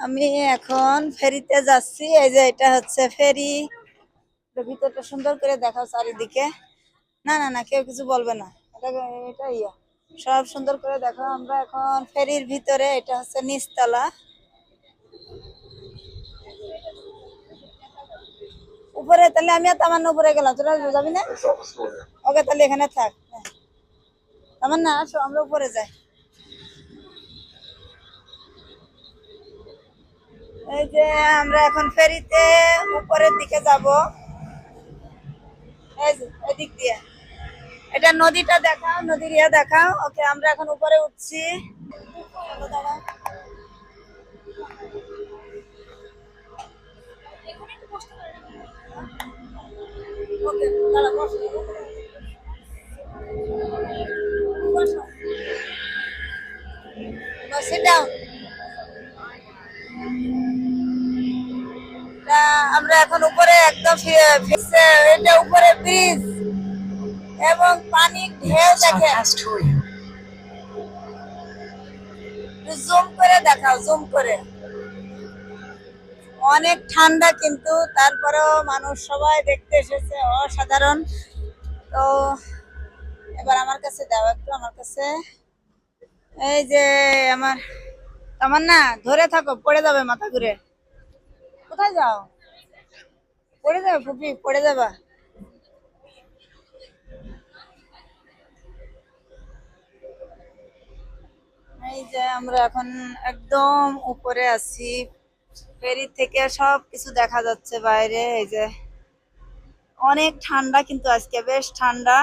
আমি এখন ফেরিতে যাচ্ছি। এই যে এটা হচ্ছে ফেরি। ভিতরটা সুন্দর করে দেখাও চারিদিকে। না না না, কেউ কিছু বলবে না। এটা এটা ইয়া সব সুন্দর করে দেখো। আমরা এখন ফেরির ভিতরে, এটা হচ্ছে নিচতলা। উপরে তাহলে আমি আর তামান্না উপরে গেলাম, তোরা যাবি না? ওকে, তাহলে এখানে থাক। হ্যাঁ, তামান্না আসো, আমরা উপরে যাই। এই যে আমরা এখন ফেরিতে উপরের দিকে যাব। এই যে এদিক দিয়ে। এটা নদীটা দেখাও, নদীর ইয়ে দেখাও। ওকে, আমরা এখন উপরে উঠছি। চলো, দাঁড়াও। ওকে, দাঁড়াও, বসো। বসো। Sit down. আমরা এখন উপরে একদম এটা উপরে ব্রিজ এবং পানির ঢেউ দেখেন। জুম করে দেখাও, জুম করে। অনেক ঠান্ডা, কিন্তু তারপরেও মানুষ সবাই দেখতে এসেছে, অসাধারণ। তো এবার আমার কাছে দাও একটু, আমার কাছে। এই যে আমার তামান্না, ধরে থাকো, পড়ে যাবে, মাথা ঘুরে। কোথায় যাও? পড়ে যাবে ফুপি, পড়ে যাবা। এই যে আমরা এখন একদম উপরে আছি। ফেরি থেকে সব কিছু দেখা যাচ্ছে বাইরে। এই যে অনেক ঠান্ডা, কিন্তু আজকে বেশ ঠান্ডা।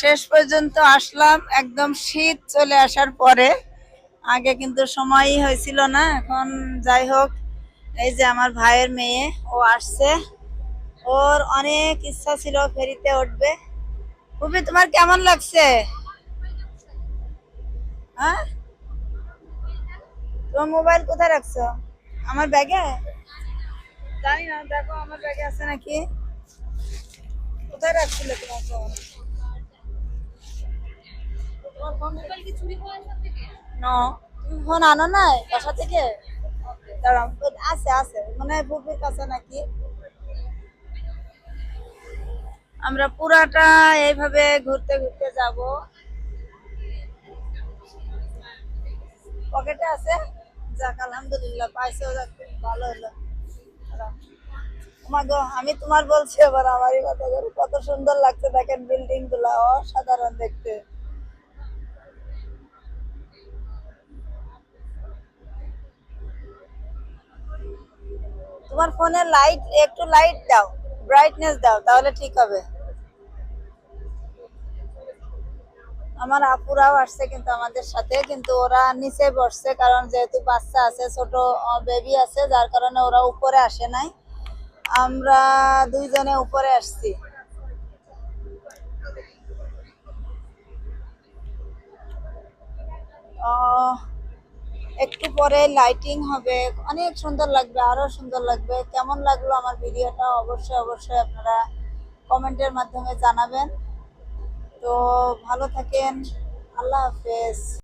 শেষ পর্যন্ত আসলাম, একদম শীত চলে আসার পরে। আগে কিন্তু সময়ই হয়েছিল না। এখন যাই হোক, এই যে আমার ভাইয়ের মেয়ে, ও আসছে। ওর অনেক ইচ্ছা ছিল ফেরিতে উঠবে। খুবই, তোমার কেমন লাগছে? হ্যাঁ, তোমার মোবাইল কোথায় রাখছো? আমার ব্যাগে? জানি না, দেখো আমার ব্যাগে আছে নাকি। কোথায় রাখছিলে তোমার ফোন? তোমার ফোন মোবাইল কি চুরি হওয়ার থেকে? না, তুমি ফোন আনো নাই বাসা থেকে? দাঁড়াও, আছে আছে, মানে বুবির কাছে নাকি। আমরা পুরাটা এইভাবে ঘুরতে ঘুরতে যাব। পকেটে আছে? যাক, আলহামদুলিল্লাহ, পাইছো, যাক, খুব ভালো হলো। মা গো, আমি তোমার বলছি, এবার আমারই কথা করে। কত সুন্দর লাগছে দেখেন, বিল্ডিং গুলা অসাধারণ দেখতে। তোমার ফোনে লাইট, একটু লাইট দাও, ব্রাইটনেস দাও, তাহলে ঠিক হবে। আমার আপুরাও আসছে কিন্তু আমাদের সাথে, কিন্তু ওরা নিচে বসছে, কারণ যেহেতু বাচ্চা আছে, ছোট বেবি আছে, যার কারণে ওরা উপরে আসে নাই। আমরা দুইজনে উপরে আসছি। একটু পরে লাইটিং হবে, অনেক সুন্দর লাগবে, আরো সুন্দর লাগবে। কেমন লাগলো আমার ভিডিওটা অবশ্যই অবশ্যই আপনারা কমেন্টের মাধ্যমে জানাবেন। তো ভালো থাকেন, আল্লাহ হাফেজ।